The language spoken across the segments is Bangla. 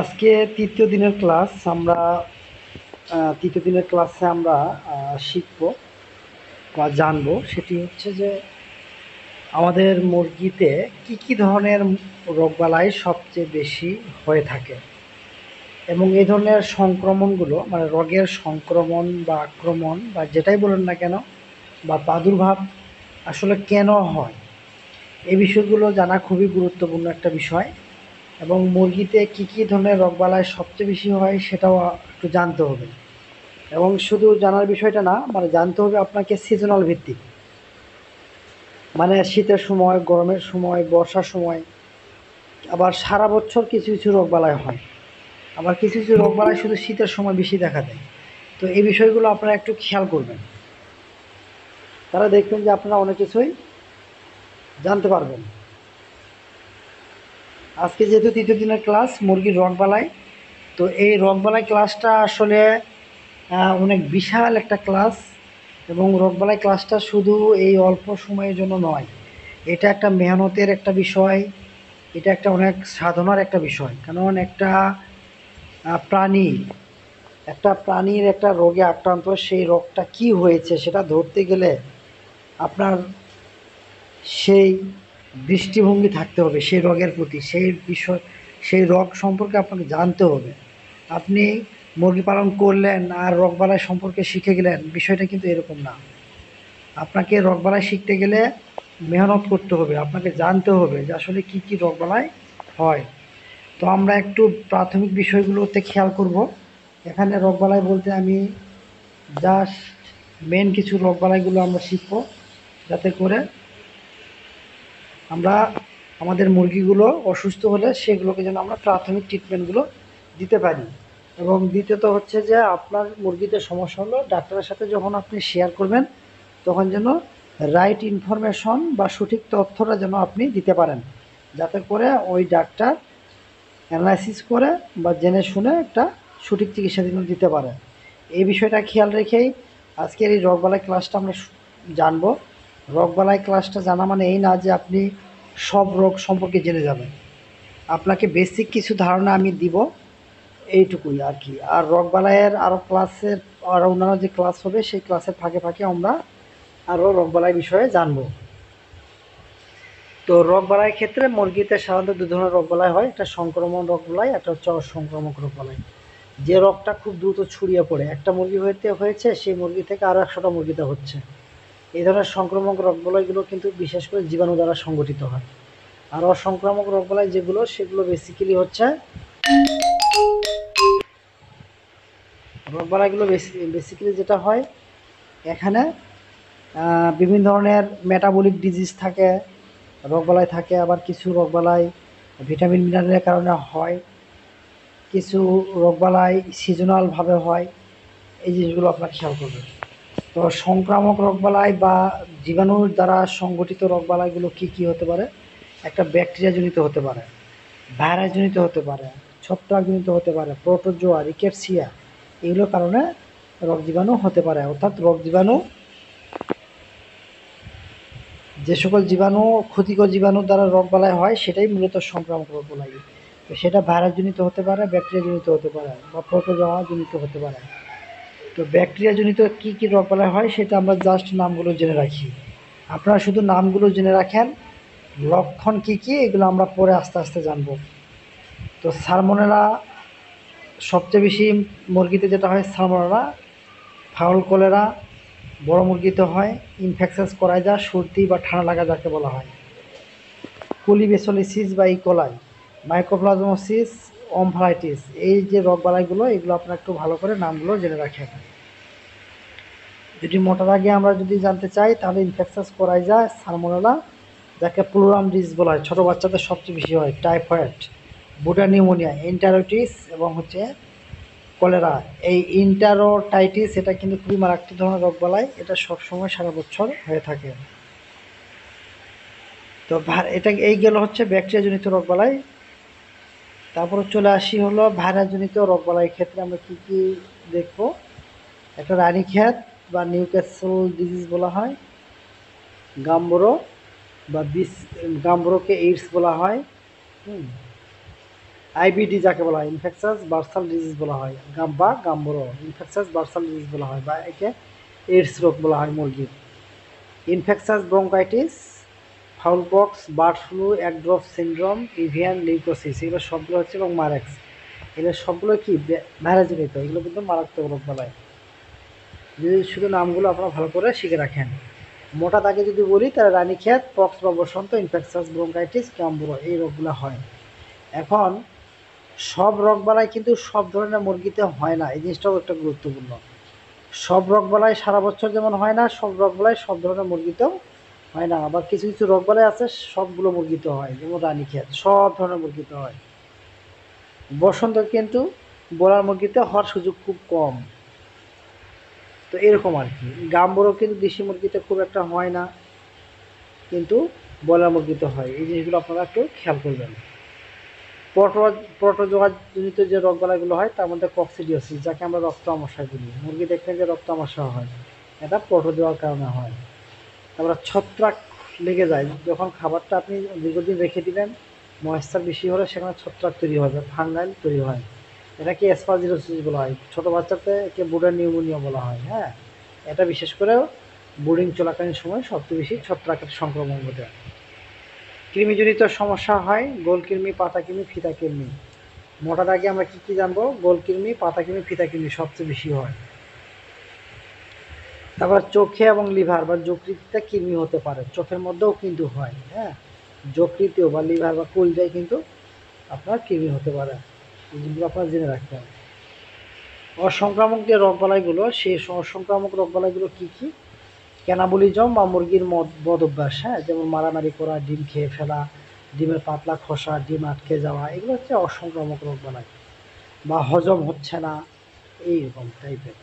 আজকে তৃতীয় দিনের ক্লাস আমরা তৃতীয় দিনের ক্লাসে আমরা শিখব বা জানবো সেটি হচ্ছে যে আমাদের মুরগিতে কি কি ধরনের রোগবালাই সবচেয়ে বেশি হয়ে থাকে এবং এই ধরনের সংক্রমণগুলো মানে রোগের সংক্রমণ বা আক্রমণ বা যেটাই বলেন না কেন বা প্রাদুর্ভাব আসলে কেন হয় এই বিষয়গুলো জানা খুবই গুরুত্বপূর্ণ একটা বিষয় এবং মুরগিতে কি কি ধরনের রোগবালাই সবচেয়ে বেশি হয় সেটাও একটু জানতে হবে এবং শুধু জানার বিষয়টা না মানে জানতে হবে আপনাকে সিজনাল ভিত্তিক মানে শীতের সময় গরমের সময় বর্ষার সময় আবার সারা বছর কিছু কিছু রোগবালাই হয় আবার কিছু কিছু রোগবালাই শুধু শীতের সময় বেশি দেখা দেয়। তো এই বিষয়গুলো আপনারা একটু খেয়াল করবেন, তারা দেখবেন যে আপনারা অনেক কিছুই জানতে পারবেন। আজকে যেহেতু তৃতীয় দিনের ক্লাস মুরগির রোগবালাই, তো এই রোগবালাই ক্লাসটা আসলে অনেক বিশাল একটা ক্লাস এবং রোগবালাই ক্লাসটা শুধু এই অল্প সময়ের জন্য নয়, এটা একটা মেহনতের একটা বিষয়, এটা একটা অনেক সাধনার একটা বিষয়। কারণ একটা প্রাণী একটা প্রাণীর একটা রোগে আক্রান্ত, সেই রোগটা কি হয়েছে সেটা ধরতে গেলে আপনার সেই দৃষ্টিভঙ্গি থাকতে হবে সেই রোগের প্রতি, সেই বিষয় সেই রোগ সম্পর্কে আপনাকে জানতে হবে। আপনি মুরগি পালন করলেন আর রোগবালাই সম্পর্কে শিখে গেলেন, বিষয়টা কিন্তু এরকম না। আপনাকে রোগবালাই শিখতে গেলে মেহনত করতে হবে, আপনাকে জানতে হবে যে আসলে কি কি রোগবালাই হয়। তো আমরা একটু প্রাথমিক বিষয়গুলোতে খেয়াল করব। এখানে রোগবালাই বলতে আমি জাস্ট মেন কিছু রোগবালাইগুলো আমরা শিখব, যাতে করে আমরা আমাদের মুরগিগুলো অসুস্থ হলে সেগুলোকে যেন আমরা প্রাথমিক ট্রিটমেন্টগুলো দিতে পারি। এবং দ্বিতীয়ত হচ্ছে যে আপনার মুরগিতে সমস্যা হলো ডাক্তারের সাথে যখন আপনি শেয়ার করবেন তখন যেন রাইট ইনফরমেশন বা সঠিক তথ্যটা যেন আপনি দিতে পারেন, যাতে করে ওই ডাক্তার অ্যানালাইসিস করে বা জেনে শুনে একটা সঠিক চিকিৎসা দিতে পারে। এই বিষয়টা খেয়াল রেখেই আজকের এই রোগবালাই ক্লাসটা আমরা জানবো। রোগবালাই ক্লাসটা জানা মানে এই না যে আপনি সব রোগ সম্পর্কে জেনে যাবেন, আপনাকে বেসিক কিছু ধারণা আমি দিব, এইটুকুই আর কি। আর রোগবালাইয়ের আরও ক্লাসের আরও অন্যান্য যে ক্লাস হবে সেই ক্লাসের ফাঁকে ফাঁকে আমরা আরও রোগবালাই বিষয়ে জানবো। তো রোগবালাইয়ের ক্ষেত্রে মুরগিতে সাধারণত দু ধরনের রোগবালাই হয়, একটা সংক্রমণ রোগবালাই, একটা হচ্ছে অসংক্রামক রোগবালাই। যে রোগটা খুব দ্রুত ছড়িয়ে পড়ে, একটা মুরগি হয়েছে সেই মুরগি থেকে আরও 100টা মুরগিতে হচ্ছে, এই ধরনের সংক্রামক রোগবালাইগুলো কিন্তু বিশেষ করে জীবাণু দ্বারা সংগঠিত হয়। আর অসংক্রামক রোগবালাই যেগুলো সেগুলো বেসিক্যালি হচ্ছে রোগবালাইগুলো বেসিক্যালি যেটা হয় এখানে বিভিন্ন ধরনের মেটাবলিক ডিজিজ থাকে, রোগবালাই থাকে, আবার কিছু রোগবালাই ভিটামিন মিনারেলের কারণে হয়, কিছু রোগবালাই সিজনালভাবে হয়। এই জিনিসগুলো আপনার খেয়াল করবেন। তো সংক্রামক রোগবালাই বা জীবাণুর দ্বারা সংগঠিত রোগবালাইগুলো কি কি হতে পারে? একটা ব্যাকটেরিয়াজনিত হতে পারে, ভাইরাসজনিত হতে পারে, ছত্রাকজনিত হতে পারে, প্রোটোজোয়া, রিকেটসিয়া, এগুলোর কারণে রোগ জীবাণু হতে পারে। অর্থাৎ রোগ জীবাণু, যে সকল জীবাণু ক্ষতিকর জীবাণুর দ্বারা রোগবালাই হয় সেটাই মূলত সংক্রামক রোগবালাই। তো সেটা ভাইরাসজনিত হতে পারে, ব্যাকটেরিয়াজনিত হতে পারে বা প্রোটোজোয়াজনিত হতে পারে। তো ব্যাকটেরিয়াজনিত কী কী রোগবালাই হয় সেটা আমরা জাস্ট নামগুলো জেনে রাখি, আপনারা শুধু নামগুলো জেনে রাখেন, লক্ষণ কী কী এগুলো আমরা পরে আস্তে আস্তে জানব। তো সালমোনেলা সবচেয়ে বেশি মুরগিতে যেটা হয়, সালমোনেলা, ফাউল কলেরা বড় মুরগিতে হয়, ইনফেকশাস করাইজা, সর্দি বা ঠান্ডা লাগা যাকে বলা হয়, কুলিবেসোলিসিস বা ইকোলাই, মাইক্রোপ্লাজমোসিস, অমফালাইটিস, এই যে রোগবালাইগুলো এগুলো আপনারা একটু ভালো করে নামগুলো জেনে রাখেন। যদি মোটার আগে আমরা যদি জানতে চাই তাহলে ইনফেকশাস করাইজা, সালমোনেলা, যাকে প্লুরাম ডিস বলা হয়, ছোটো বাচ্চাদের সবচেয়ে বেশি হয়, টাইফয়েড, বুটা নিউমোনিয়া, এন্টারোটিস এবং হচ্ছে কলেরা। এই ইন্টারোটাইটিস এটা কিন্তু খুবই মারাত্মক ধরনের রোগবালাই, এটা সবসময় সারা বছর হয়ে থাকে। তো এটা এই গেল হচ্ছে ব্যাকটেরিয়াজনিত রোগবালাই। তারপর চলে আসি হলো ভাইরাসজনিত রোগবালাইয়ের ক্ষেত্রে আমরা কী কী দেখব। একটা রানীক্ষেত বা নিউক্যাসল ডিজিজ বলা হয়, গাম্বরো বা গাম্বরোকে এইডস বলা হয়। আইবিডি যাকে বলা হয় ইনফেকশাস বার্সাল ডিজিজ বলা হয়, বা গাম্বরো ইনফেকশাস বার্সাল ডিজিজ বলা হয়, বা একে এইডস রোগ বলা হয় মুরগির। Infectious bronchitis, fowlpox, bird flu, egg drop syndrome, avian leucosis, এগুলো সবগুলো হচ্ছে, এবং মারেক্স, এগুলো সবগুলো কি ভাইরাসজনিত, এগুলো কিন্তু মারাত্মক রোগ বালাই। যদি শুধু নামগুলো আপনারা ভালো করে শিখে রাখেন। মোটা দাগে যদি বলি তাহলে রানীক্ষেত, পক্স বা বসন্ত, ইনফেকশাস ব্রঙ্কাইটিস, গাম্বরো, এই রোগগুলো হয়। এখন সব রোগবালাই কিন্তু সব ধরনের মুরগিতে হয় না, এই জিনিসটাও একটা গুরুত্বপূর্ণ। সব রোগবালাই সারা বছর যেমন হয় না, সব রোগবালাই সব ধরনের মুরগিতেও হয় না। আবার কিছু কিছু রোগবালাই আছে সবগুলো মুরগিতে হয়, যেমন রানীক্ষেত সব ধরনের মুরগিতে হয়। বসন্ত কিন্তু বোলার মুরগিতে হওয়ার সুযোগ খুব কম। তো এরকম আর কি। গাম্বরও কিন্তু দেশি মুরগিতে খুব একটা হয় না, কিন্তু ব্রয়লার মুরগিতে হয়। এই জিনিসগুলো আপনারা একটু খেয়াল করবেন। প্রোটোজোয়াজনিত যে রোগবালাইগুলো হয় তার মধ্যে কক্সিডিওসিস, যাকে আমরা রক্ত আমাশয় বলি, মুরগি দেখলে যে রক্ত আমাশয় হয়, এটা প্রোটোজোয়ার কারণে হয়। তারপরে ছত্রাক লেগে যায়, যখন খাবারটা আপনি দীর্ঘদিন রেখে দিলেন, ময়েশ্চার বেশি হলে সেখানে ছত্রাক তৈরি হবে, ফাঙ্গাইল তৈরি হয়, এটাকে অ্যাসপারজিলোসিস বলা হয়। ছোটো বাচ্চাতে একে বুডার নিউমোনিয়া বলা হয়। হ্যাঁ, এটা বিশেষ করে বোর্ডিং চলাকালীন সময় সবচেয়ে বেশি ছত্রাকের সংক্রমণ ঘটে। কৃমিজনিত সমস্যা হয় গোলকৃমি, পাতাকৃমি, ফিতাকৃমি। মোটা দাগে আমরা কী কী জানবো? গোলকৃমি, পাতাকৃমি, ফিতাকৃমি সবচেয়ে বেশি হয়। তারপর চোখে এবং লিভার বা যকৃতিতে কৃমি হতে পারে, চোখের মধ্যেও কিন্তু হয়। হ্যাঁ, যকৃতেও বা লিভার বা কলিজায় কিন্তু আপনার কৃমি হতে পারে, যেগুলো আপনার জেনে রাখতে হবে। অসংক্রামক যে রোগবালাইগুলো, সেই অসংক্রামক রোগবালাইগুলো কী কী? ক্যানাবলিজম বা মুরগির বদ অভ্যাস, হ্যাঁ, যেমন মারামারি করা, ডিম খেয়ে ফেলা, ডিমের পাতলা খসা, ডিম আটকে যাওয়া, এগুলো হচ্ছে অসংক্রামক রোগবালাই। বা হজম হচ্ছে না, এইরকম টাইপের।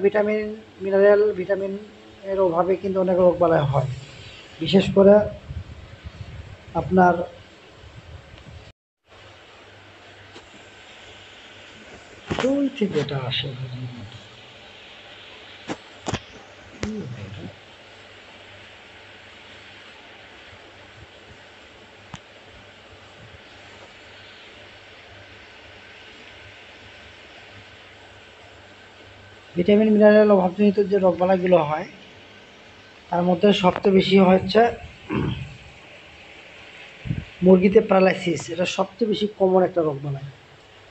ভিটামিনের অভাবে কিন্তু অনেক রোগবালাই হয়, বিশেষ করে আপনার দই থেকে এটা আসে। ভিটামিন মিনারেল অভাবজনিত যে রোগবালাইগুলো হয় তার মধ্যে সবচেয়ে বেশি হচ্ছে মুরগিতে প্যারালাইসিস, এটা সবচেয়ে বেশি কমন একটা রোগবালাই।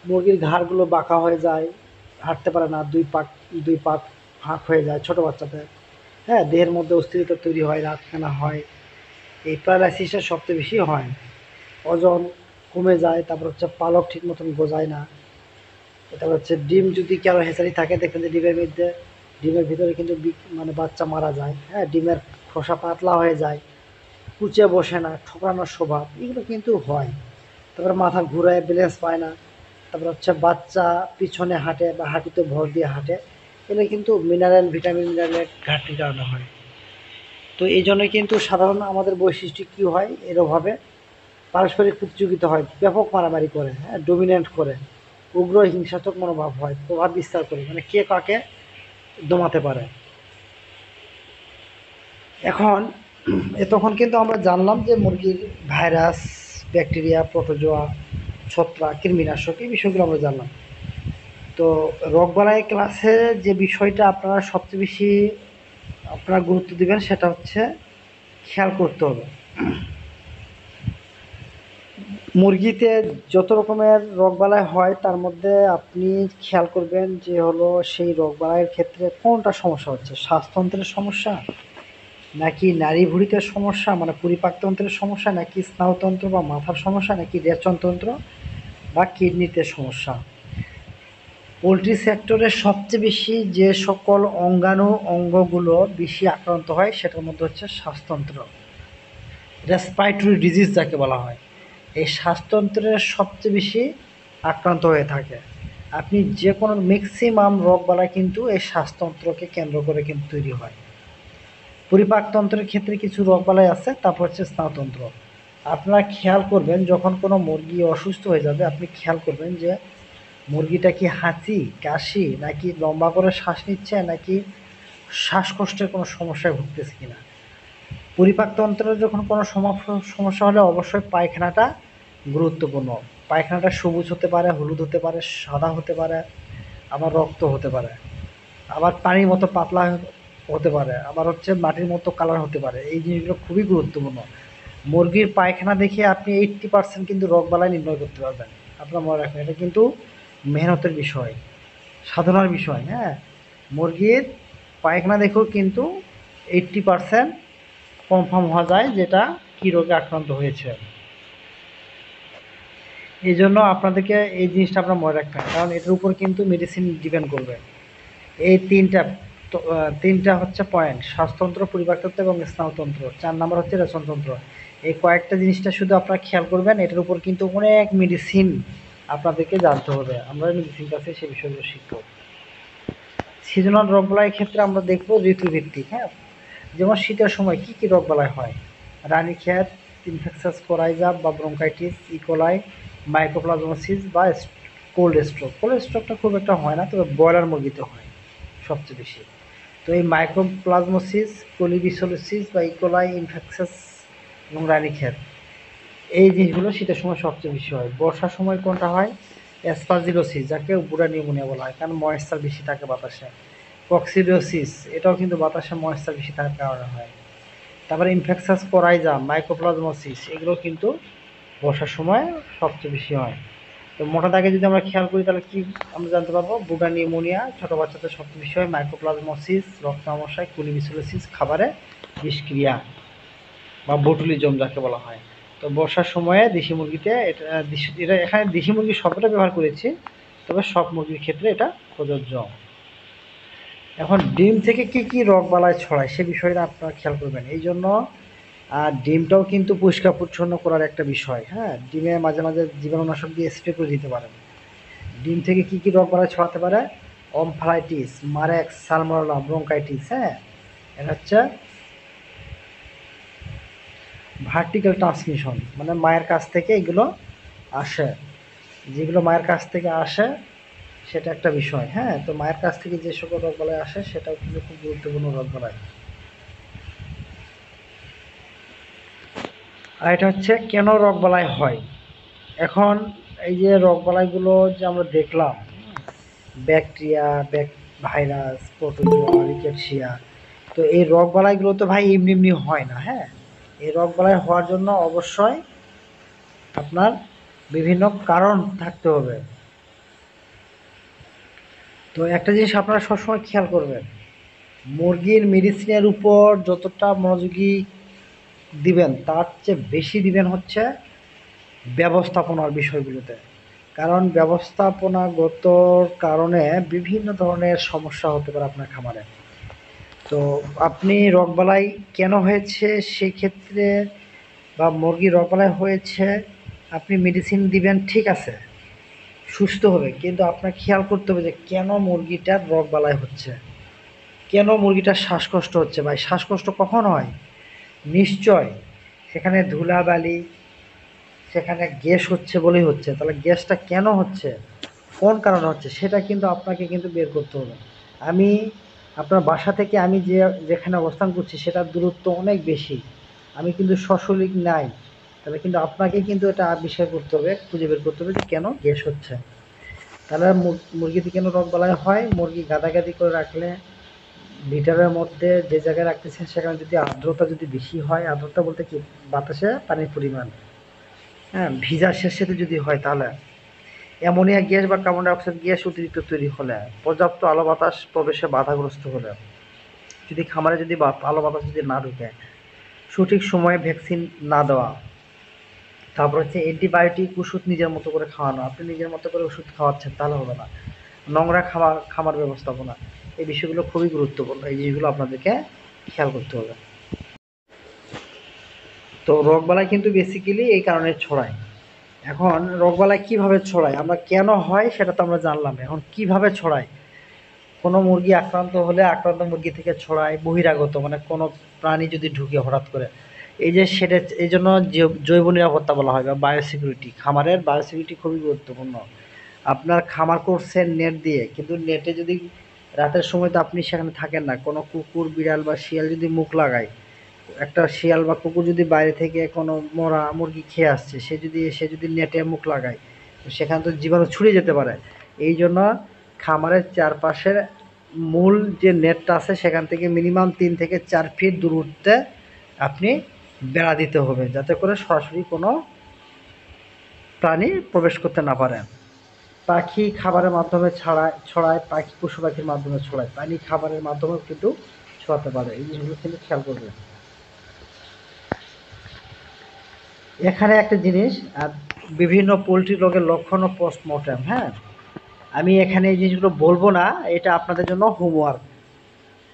মুরগির ঘাড়গুলো বাঁকা হয়ে যায়, হাঁটতে পারে না, দুই পা ফাঁক হয়ে যায় ছোটো বাচ্চাদের। হ্যাঁ, দেহের মধ্যে অস্থিরতা তৈরি হয়, রাতকানা হয়, এই প্যারালাইসিসটা সবচেয়ে বেশি হয়। ওজন কমে যায়, তারপর হচ্ছে পালক ঠিক মতন গজায় না। তারপর হচ্ছে ডিম যদি কারো হেঁচারি থাকে, দেখবেন যে ডিমের ভিতরে কিন্তু মানে বাচ্চা মারা যায়। হ্যাঁ, ডিমের খোসা পাতলা হয়ে যায়, কুচে বসে না, ঠোকরানোর স্বভাব, এগুলো কিন্তু হয়। তারপরে মাথা ঘুরায়, ব্যালেন্স পায় না। তারপর হচ্ছে বাচ্চা পিছনে হাঁটে বা হাঁটুতে ভর দিয়ে হাঁটে, এগুলো কিন্তু ভিটামিন মিনারেলের ঘাটতির কারণে হয়। তো এই জন্য কিন্তু সাধারণ আমাদের বৈশিষ্ট্য কী হয়, এরভাবে পারস্পরিক প্রতিযোগিতা হয়, ব্যাপক মারামারি করে, হ্যাঁ, ডমিনেন্ট করে, উগ্র হিংসাত্মক মনোভাব হয়, প্রভাব বিস্তার করে, মানে কে কাকে দমাতে পারে। এখন তখন কিন্তু আমরা জানলাম যে মুরগির ভাইরাস, ব্যাকটেরিয়া, প্রোটোজোয়া, ছত্রাক, কৃমিনাশক, এই বিষয়গুলো আমরা জানলাম। তো রোগবালাই ক্লাসে যে বিষয়টা আপনারা সবচেয়ে বেশি আপনারা গুরুত্ব দেবেন সেটা হচ্ছে খেয়াল করতে হবে মুরগিতে যত রকমের রোগবালাই হয় তার মধ্যে আপনি খেয়াল করবেন যে হলো সেই রোগবালাইয়ের ক্ষেত্রে কোনটা সমস্যা হচ্ছে, শ্বাসতন্ত্রের সমস্যা নাকি নাড়ি ভুঁড়িতে সমস্যা, মানে পরিপাকতন্ত্রের সমস্যা, নাকি স্নায়ুতন্ত্র বা মাথার সমস্যা, নাকি রেচনতন্ত্র বা কিডনিতে সমস্যা। পোলট্রি সেক্টরে সবচেয়ে বেশি যে সকল অঙ্গগুলো বেশি আক্রান্ত হয় সেটার মধ্যে হচ্ছে শ্বাসতন্ত্র, রেসপিরেটরি ডিজিজ যাকে বলা হয়, এই শ্বাসতন্ত্রের সবচেয়ে বেশি আক্রান্ত হয়ে থাকে। আপনি যে কোনো ম্যাক্সিমাম রোগবালাই কিন্তু এই শ্বাসতন্ত্রকে কেন্দ্র করে কিন্তু তৈরি হয়। পরিপাকতন্ত্রের ক্ষেত্রে কিছু রোগবালাই আছে, তারপর হচ্ছে স্নায়ুতন্ত্র। আপনারা খেয়াল করবেন যখন কোনো মুরগি অসুস্থ হয়ে যাবে, আপনি খেয়াল করবেন যে মুরগিটা কি হাঁচি, কাশি, নাকি লম্বা করে শ্বাস নিচ্ছে, নাকি শ্বাসকষ্টের কোনো সমস্যায় ভুগতেছে কিনা। পরিপাকতন্ত্রের যখন কোনো সমস্যা হলে অবশ্যই পায়খানাটা গুরুত্বপূর্ণ। পায়খানাটা সবুজ হতে পারে, হলুদ হতে পারে, সাদা হতে পারে, আবার রক্ত হতে পারে, আবার পানির মতো পাতলা হতে পারে, আবার হচ্ছে মাটির মতো কালার হতে পারে। এই জিনিসগুলো খুবই গুরুত্বপূর্ণ। মুরগির পায়খানা দেখে আপনি 80% কিন্তু রোগবালাই নির্ণয় করতে পারবেন। আপনারা মনে রাখবেন, এটা কিন্তু মেহনতের বিষয়, সাধনার বিষয়। হ্যাঁ, মুরগির পায়খানা দেখেও কিন্তু 80% কনফার্ম হওয়া যায় যেটা কী রোগে আক্রান্ত হয়েছে। এই জন্য আপনাদেরকে এই জিনিসটা আপনার মনে রাখতে হবে, কারণ এটার উপর কিন্তু মেডিসিন ডিপেন্ড করবে। এই তিনটা হচ্ছে পয়েন্ট: শ্বাসতন্ত্র, পরিপাকতন্ত্র এবং স্নায়ুতন্ত্র। 4 নাম্বার হচ্ছে রেচনতন্ত্র। এই কয়েকটা জিনিসটা শুধু আপনারা খেয়াল করবেন। এটার উপর কিন্তু অনেক মেডিসিন আপনাদেরকে জানতে হবে। আমরা মেডিসিন কাছে সেই বিষয়গুলো শিখব। সিজনাল রোগবালাইয়ের ক্ষেত্রে আমরা দেখব ঋতুভিত্তিক। হ্যাঁ, যেমন শীতের সময় কী কী রোগবালাই হয়: রানীক্ষেত, ইনফেকশাস কোরাইজা বা ব্রঙ্কাইটিস, ইকোলাই, মাইকোপ্লাজমোসিস বা কোল্ড স্ট্রোক। কোল্ড স্ট্রোকটা খুব একটা হয় না, তবে ব্রয়লার মুরগিতে হয় সবচেয়ে বেশি। তো এই মাইক্রোপ্লাজমোসিস, কোলিবিসোলিসিস বা ইকোলাই, ইনফেকশাস এবং রানীক্ষেত, এই জিনিসগুলো শীতের সময় সবচেয়ে বেশি হয়। বর্ষার সময় কোনটা হয়? অ্যাসপারজিলোসিস, যাকে বুড়া নিউমোনিয়া বলা হয়, কারণ ময়েশ্চার বেশি থাকে বাতাসে। কক্সিডিওসিস, এটাও কিন্তু বাতাসে ময়েশ্চার বেশি থাকার কারণে হয়। তারপরে ইনফেকশাস কোরাইজা, মাইকোপ্লাজমোসিস, এগুলো কিন্তু বর্ষার সময় সবচেয়ে বেশি হয়। তো মোটা দাগে যদি আমরা খেয়াল করি তাহলে কি আমরা জানতে পারবো? বুড়া নিউমোনিয়া ছোটো বাচ্চাদের সবচেয়ে বেশি হয়, মাইকোপ্লাজমোসিস রক্তামশায়, কুলিবিসোলিসিস খাবারে বিষক্রিয়া বা বটুলিজম যাকে বলা হয়। তো বর্ষার সময়ে দেশি মুরগিতে এটা এখানে দেশি মুরগি শব্দটা ব্যবহার করেছি, তবে সব মুরগির ক্ষেত্রে এটা প্রযোজ্য। এখন ডিম থেকে কি কি রোগবালাই ছড়ায় সে বিষয়টা আপনারা খেয়াল করবেন। এই জন্য ডিমটাও কিন্তু পরিষ্কার পরিচ্ছন্ন করার একটা বিষয়। হ্যাঁ, ডিমে মাঝে মাঝে জীবাণুনাশক দিয়ে স্প্রে করে দিতে পারেন। ডিম থেকে কি কি রোগবালাই ছড়াতে পারে? অমফ্যালাইটিস, মারেক্স, সালমোনেলা, ব্রঙ্কাইটিস। হ্যাঁ, এটা হচ্ছে ভার্টিক্যাল ট্রান্সমিশন, মানে মায়ের কাছ থেকে এগুলো আসে। যেগুলো মায়ের কাছ থেকে আসে সেটা একটা বিষয়। হ্যাঁ, তো মায়ের কাছ থেকে যে সকল রোগবালাই আসে সেটাও কিন্তু খুব গুরুত্বপূর্ণ রোগবালাই। আর এটা হচ্ছে কেন রোগবালাই হয়। এখন এই যে রোগবালাইগুলো যে আমরা দেখলাম, ব্যাকটেরিয়া, ভাইরাস, প্রোটোজোয়া, রিকেটসিয়া, তো এই রোগবালাইগুলো তো ভাই এমনি এমনি হয় না। হ্যাঁ, এই রোগবালাই হওয়ার জন্য অবশ্যই আপনার বিভিন্ন কারণ থাকতে হবে। তো একটা জিনিস আপনারা সবসময় খেয়াল করবেন, মুরগির মেডিসিনের উপর যতটা মনোযোগী দিবেন তার চেয়ে বেশি দিবেন হচ্ছে ব্যবস্থাপনার বিষয়গুলোতে। কারণ ব্যবস্থাপনাগত কারণে বিভিন্ন ধরনের সমস্যা হতে পারে আপনার খামারে। তো আপনি রোগবালাই কেন হয়েছে সেক্ষেত্রে, বা মুরগির রোগবালাই হয়েছে, আপনি মেডিসিন দিবেন, ঠিক আছে, সুস্থ হবে, কিন্তু আপনার খেয়াল করতে হবে যে কেন মুরগিটার রোগবালাই হচ্ছে, কেন মুরগিটার শ্বাসকষ্ট হচ্ছে। ভাই, শ্বাসকষ্ট কখন হয়? নিশ্চয় সেখানে ধুলাবালি, সেখানে গ্যাস হচ্ছে বলেই হচ্ছে। তাহলে গ্যাসটা কেন হচ্ছে, কোন কারণে হচ্ছে, সেটা কিন্তু আপনাকে কিন্তু বের করতে হবে। আমি আপনার বাসা থেকে আমি যেখানে অবস্থান করছি সেটার দূরত্ব অনেক বেশি, আমি কিন্তু সশরীর নাই। তাহলে কিন্তু আপনাকে কিন্তু এটা আবিষ্কার করতে হবে, খুঁজে বের করতে হবে যে কেন গ্যাস হচ্ছে। তাহলে মুরগিতে কেন রোগবালাই হয়? মুরগি গাদাগাদি করে রাখলে, লিটারের মধ্যে যে জায়গায় রাখতেছেন সেখানে যদি আর্দ্রতা যদি বেশি হয়, আর্দ্রতা বলতে কি, বাতাসে পানির পরিমাণ, হ্যাঁ, ভিজা শেষেতে যদি হয়, তাহলে অ্যামোনিয়া গ্যাস বা কার্বন ডাইঅক্সাইড গ্যাস অতিরিক্ত তৈরি হলে, পর্যাপ্ত আলো বাতাস প্রবেশে বাধাগ্রস্ত হলে, যদি খামারে যদি আলো বাতাস যদি না ঢুকে, সঠিক সময়ে ভ্যাকসিন না দেওয়া, তারপর হচ্ছে অ্যান্টিবায়োটিক ওষুধ নিজের মতো করে খাওয়ানো। আপনি নিজের মতো করে ওষুধ খাওয়াচ্ছেন তাহলে হবে না। নোংরা খামার ব্যবস্থাপনা, এই বিষয়গুলো খুবই গুরুত্বপূর্ণ। এই জিনিসগুলো আপনাদেরকে খেয়াল করতে হবে। তো রোগবালাই কিন্তু বেসিক্যালি এই কারণে ছড়ায়। এখন রোগবালাই কিভাবে ছড়ায়, আমরা কেন হয় সেটা তো আমরা জানলাম, এখন কিভাবে ছড়ায়। কোনো মুরগি আক্রান্ত হলে আক্রান্ত মুরগি থেকে ছড়ায় বহিরাগত, মানে কোনো প্রাণী যদি ঢুকে হঠাৎ করে, এই যে সেটা, এই জন্য জৈব নিরাপত্তা বলা হয় বা বায়োসিকিউরিটি। খামারের বায়োসিকিউরিটি খুবই গুরুত্বপূর্ণ। আপনার খামার করছেন নেট দিয়ে, কিন্তু নেটে যদি রাতের সময় তো আপনি সেখানে থাকেন না, কোনো কুকুর, বিড়াল বা শিয়াল যদি মুখ লাগায়, একটা শিয়াল বা কুকুর যদি বাইরে থেকে কোনো মরা মুরগি খেয়ে আসছে, সে যদি নেটে মুখ লাগায়, তো সেখানে তো জীবাণু ছড়িয়ে যেতে পারে। এই জন্য খামারের চারপাশের মূল যে নেটটা আছে সেখান থেকে মিনিমাম 3 থেকে 4 ফিট দূরত্বে আপনি বেড়া দিতে হবে, যাতে করে সরাসরি কোনো প্রাণী প্রবেশ করতে না পারে। পাখি খাবারের মাধ্যমে ছড়ায়, পাখি পশু পাখির মাধ্যমে ছড়ায়, পানি খাবারের মাধ্যমেও কিন্তু ছড়াতে পারে। এই জিনিসগুলো কিন্তু খেয়াল করবেন। এখানে একটা জিনিস, বিভিন্ন পোলট্রি রোগের লক্ষণ ও পোস্টমর্টেম। হ্যাঁ, আমি এখানে এই জিনিসগুলো বলবো না, এটা আপনাদের জন্য হোমওয়ার্ক।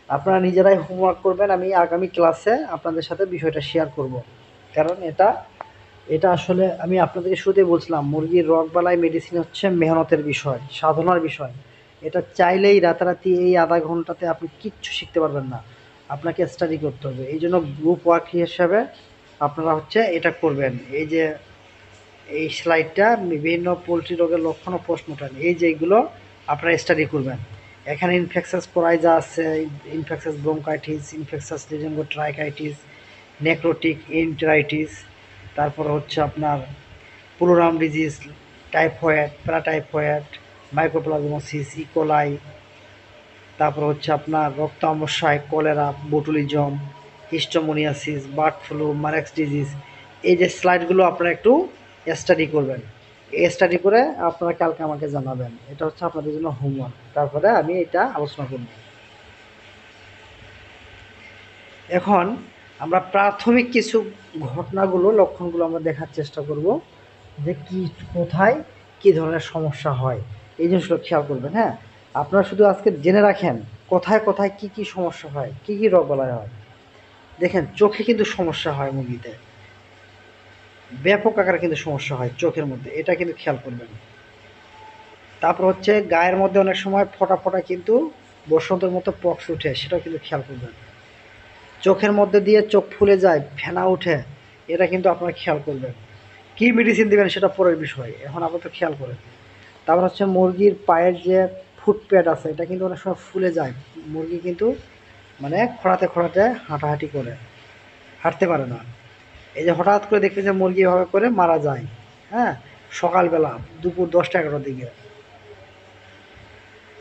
আপনারা নিজেরাই হোমওয়ার্ক করবেন, আমি আগামী ক্লাসে আপনাদের সাথে বিষয়টা শেয়ার করব। কারণ এটা এটা আসলে আমি আপনাদেরকে শুরুতেই বলছিলাম, মুরগির রোগবালাই মেডিসিন হচ্ছে মেহনতের বিষয়, সাধনার বিষয়। এটা চাইলেই রাতারাতি এই আধা ঘন্টাতে আপনি কিচ্ছু শিখতে পারবেন না, আপনাকে স্টাডি করতে হবে। এই জন্য গ্রুপ ওয়ার্ক হিসেবে আপনারা হচ্ছে এটা করবেন। এই যে এই স্লাইডটা বিভিন্ন পোলট্রি রোগের লক্ষণ ও পোস্টমর্টেম, এই যে এইগুলো আপনারা স্টাডি করবেন। এখানে ইনফেকশাস কোরাইজা আছে, infectious bronchitis, infectious laryngotracheitis, necrotic enteritis, তারপর হচ্ছে আপনার pullorum disease, typhoid, paratyphoid, mycoplasmosis, E coli, তারপর হচ্ছে আপনার রক্ত আমস্যায় cholera, botulism, histomoniasis, bird flu, Marek's disease. এই যে স্লাইডগুলো আপনারা একটু স্টাডি করবেন। এই স্টাডি করে আপনারা কালকে আমাকে জানাবেন। এটা হচ্ছে আপনাদের জন্য হোমওয়ার্ক। তারপরে আমি এটা আলোচনা করব। এখন আমরা প্রাথমিক কিছু ঘটনাগুলো, লক্ষণগুলো আমরা দেখার চেষ্টা করব, যে কি কোথায় কী ধরনের সমস্যা হয়। এই জিনিসগুলো খেয়াল করবেন। হ্যাঁ, আপনারা শুধু আজকে জেনে রাখেন কোথায় কোথায় কি কি সমস্যা হয়, কি কি রোগবালাই হয়। দেখেন, চোখে কিন্তু সমস্যা হয় মুরগিতে, ব্যাপক আকারে কিন্তু সমস্যা হয় চোখের মধ্যে, এটা কিন্তু খেয়াল করবেন। তারপর হচ্ছে গায়ের মধ্যে অনেক সময় ফোটা ফোটা কিন্তু বসন্তের মতো পক্স উঠে, সেটাও কিন্তু খেয়াল করবেন। চোখের মধ্যে দিয়ে চোখ ফুলে যায়, ফেনা উঠে, এটা কিন্তু আপনারা খেয়াল করবেন। কী মেডিসিন দেবেন সেটা পরের বিষয়, এখন আপাতত খেয়াল করেন। তারপর হচ্ছে মুরগির পায়ের যে ফুট প্যাড আছে, এটা কিন্তু অনেক সময় ফুলে যায়। মুরগি কিন্তু মানে খোঁড়াতে খোঁড়াতে হাঁটাহাঁটি করে, হাঁটতে পারে না। এই যে হঠাৎ করে দেখতে যে মুরগি এভাবে করে মারা যায়, হ্যাঁ, সকালবেলা দুপুর 10টা 11টার দিকে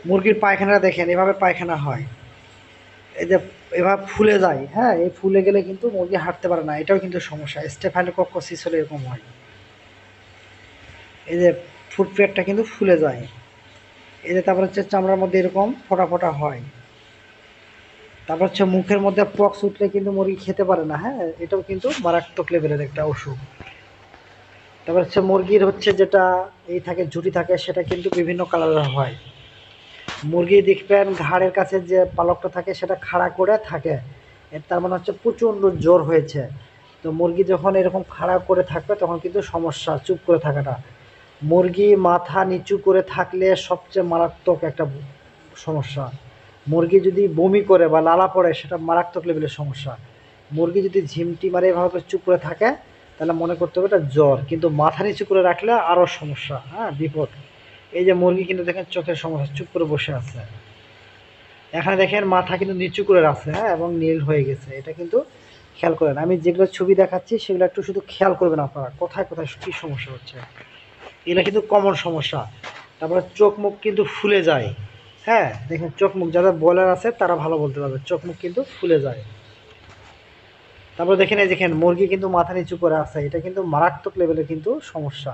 মুরগির পায়খানাটা দেখেন, এভাবে পায়খানা হয়, এই যে এভাবে ফুলে যায়। হ্যাঁ, এই ফুলে গেলে কিন্তু মুরগি হাঁটতে পারে না, এটাও কিন্তু সমস্যা। স্টেফাইলোকক্কোসিস হলে এরকম হয়। এই যে ফুট প্যাডটা কিন্তু ফুলে যায়। এই যে তারপর হচ্ছে চামড়ার মধ্যে এরকম ফোটা ফোটা হয়। তারপর হচ্ছে মুখের মধ্যে পক্স উঠলে কিন্তু মুরগি খেতে পারে না। হ্যাঁ, এটাও কিন্তু মারাত্মক লেভেলের একটা অসুখ। তারপর হচ্ছে মুরগির হচ্ছে যেটা এই থাকে, ঝুঁটি থাকে, সেটা কিন্তু বিভিন্ন কালারের হয়। মুরগি দেখবেন ঘাড়ের কাছে যে পালকটা থাকে সেটা খাড়া করে থাকে, তার মানে হচ্ছে প্রচণ্ড জ্বর হয়েছে। তো মুরগি যখন এরকম খাড়া করে থাকবে তখন কিন্তু সমস্যা, চুপ করে থাকাটা। মুরগি মাথা নিচু করে থাকলে সবচেয়ে মারাত্মক একটা সমস্যা। মুরগি যদি বমি করে বা লালা পড়ে, সেটা মারাত্মক লেভেলের সমস্যা। মুরগি যদি ঝিমটি মারে এভাবে করে চুপ করে থাকে, তাহলে মনে করতে হবে এটা জ্বর, কিন্তু মাথা নিচু করে রাখলে আরও সমস্যা, হ্যাঁ, বিপদ। এই যে মুরগি কিন্তু দেখেন চোখের সমস্যা, চুপ করে বসে আছে। এখানে দেখেন মাথা কিন্তু নিচু করে রাখছে, হ্যাঁ, এবং নীল হয়ে গেছে, এটা কিন্তু খেয়াল করেন। আমি যেগুলো ছবি দেখাচ্ছি সেগুলো একটু শুধু খেয়াল করবেন আপনারা, কোথায় কোথায় কী সমস্যা হচ্ছে। এগুলো কিন্তু কমন সমস্যা। তারপরে চোখ মুখ কিন্তু ফুলে যায়। হ্যাঁ, দেখেন চোখ মুখ, যাদের বয়লার আছে তারা ভালো বলতে পারবে, চোখ মুখ কিন্তু ফুলে যায়। তারপরে দেখেন, এই দেখেন মুরগি কিন্তু মাথা নিচু করে আছে, এটা কিন্তু মারাত্মক লেভেলের কিন্তু সমস্যা।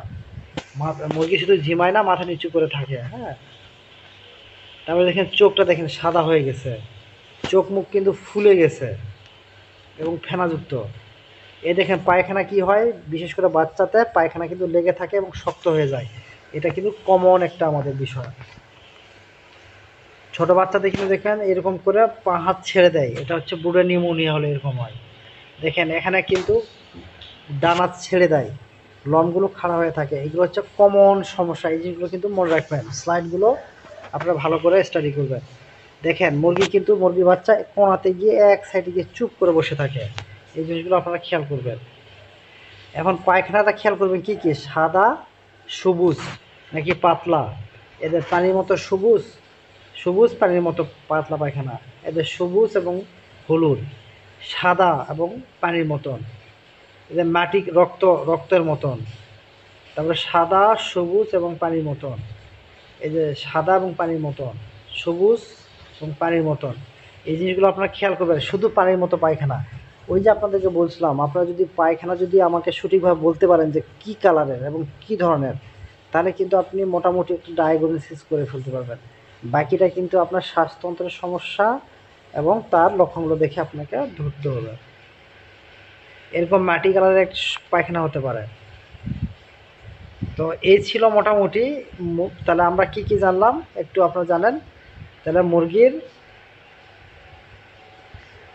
মুরগি শুধু ঝিমায় না, মাথা নিচু করে থাকে। হ্যাঁ, তারপরে দেখেন চোখটা দেখেন সাদা হয়ে গেছে, চোখ মুখ কিন্তু ফুলে গেছে এবং ফেনাযুক্ত। এই দেখেন পায়খানা কি হয়, বিশেষ করে বাচ্চাতে পায়খানা কিন্তু লেগে থাকে এবং শক্ত হয়ে যায়, এটা কিন্তু কমন একটা আমাদের বিষয়। ছোট বাচ্চাদের কিন্তু দেখেন এরকম করে পা হাত ছেড়ে দেয়, এটা হচ্ছে বুড়ো নিউমোনিয়া হলে এরকম হয়। দেখেন এখানে কিন্তু ডানা ছেড়ে দেয়, লমগুলো খাড়া হয়ে থাকে, এগুলো হচ্ছে কমন সমস্যা। এই জিনিসগুলো কিন্তু মনে রাখবেন, স্লাইডগুলো আপনারা ভালো করে স্টাডি করবেন। দেখেন মুরগি কিন্তু, মুরগি বাচ্চা কোনাতে গিয়ে এক সাইডে গিয়ে চুপ করে বসে থাকে, এই জিনিসগুলো আপনারা খেয়াল করবেন। এখন পায়খানাটা খেয়াল করবেন কি কি, সাদা, সবুজ নাকি পাতলা। এদের পানির মতো সবুজ, সবুজ পানির মতো পাতলা পায়খানা, এদের সবুজ এবং হলুদ। সাদা এবং পানির মতন, এই যে মাটি রক্তের মতন, তারপরে সাদা, সবুজ এবং পানির মতন, এই যে সাদা এবং পানির মতন, সবুজ এবং পানির মতন, এই জিনিসগুলো আপনারা খেয়াল করবেন। শুধু পানির মতো পায়খানা, ওই যে আপনাদেরকে বলছিলাম, আপনারা যদি পায়খানা যদি আমাকে সঠিকভাবে বলতে পারেন যে কী কালারের এবং কী ধরনের, তাহলে কিন্তু আপনি মোটামুটি একটু ডায়াগনোসিস করে ফেলতে পারবেন। বাকিটা কিন্তু আপনার শ্বাসতন্ত্রের সমস্যা এবং তার লক্ষণগুলো দেখে আপনাকে ধরতে হবে। এরকম মাটি কালারের এক পায়খানা হতে পারে। তো এই ছিল মোটামুটি। তাহলে আমরা কি কি জানলাম একটু আপনারা জানেন। তাহলে মুরগির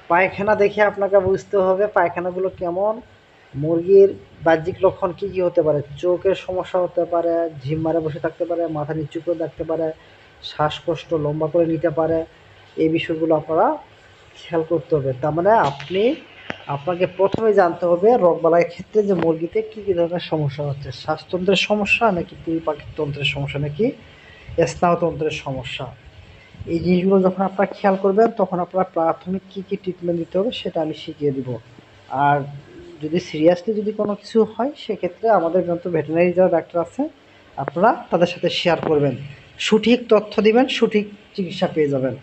পায়খানা দেখে আপনাকে বুঝতে হবে পায়খানাগুলো কেমন, মুরগির বাহ্যিক লক্ষণ কী কী হতে পারে। চোখের সমস্যা হতে পারে, ঝিম মারে বসে থাকতে পারে, মাথা নিচু করে থাকতে পারে, শ্বাসকষ্ট লম্বা করে নিতে পারে। এই বিষয়গুলো আপনারা খেয়াল করতে হবে। তার মানে আপনাকে প্রথমে জানতে হবে রোগবালাইয়ের ক্ষেত্রে যে মুরগিতে কী কী ধরনের সমস্যা হচ্ছে, শ্বাসতন্ত্রের সমস্যা নাকি পরিপাকতন্ত্রের সমস্যা নাকি স্নায়ুতন্ত্রের সমস্যা। এই জিনিসগুলো যখন আপনারা খেয়াল করবেন তখন আপনারা প্রাথমিক কী কী ট্রিটমেন্ট দিতে হবে সেটা আমি শিখিয়ে দিব। আর যদি সিরিয়াসলি যদি কোনো কিছু হয় সেক্ষেত্রে আমাদের কিন্তু ভেটেরিনারি যারা ডাক্তার আছে আপনারা তাদের সাথে শেয়ার করবেন, সঠিক তথ্য দিবেন, সঠিক চিকিৎসা পেয়ে যাবেন।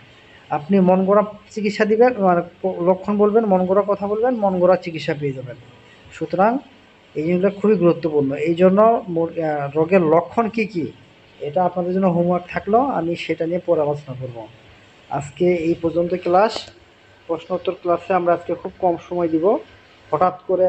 আপনি মন গড়া চিকিৎসা দিবেন, মানে লক্ষণ বলবেন, মন গড়া কথা বলবেন, মন গড়া চিকিৎসা পেয়ে যাবেন। সুতরাং এই জিনিসগুলো খুবই গুরুত্বপূর্ণ। এই জন্য রোগের লক্ষণ কী কী এটা আপনাদের জন্য হোমওয়ার্ক থাকলো, আমি সেটা নিয়ে পরে আলোচনা করব। আজকে এই পর্যন্ত ক্লাস। প্রশ্নোত্তর ক্লাসে আমরা আজকে খুব কম সময় দিব। হঠাৎ করে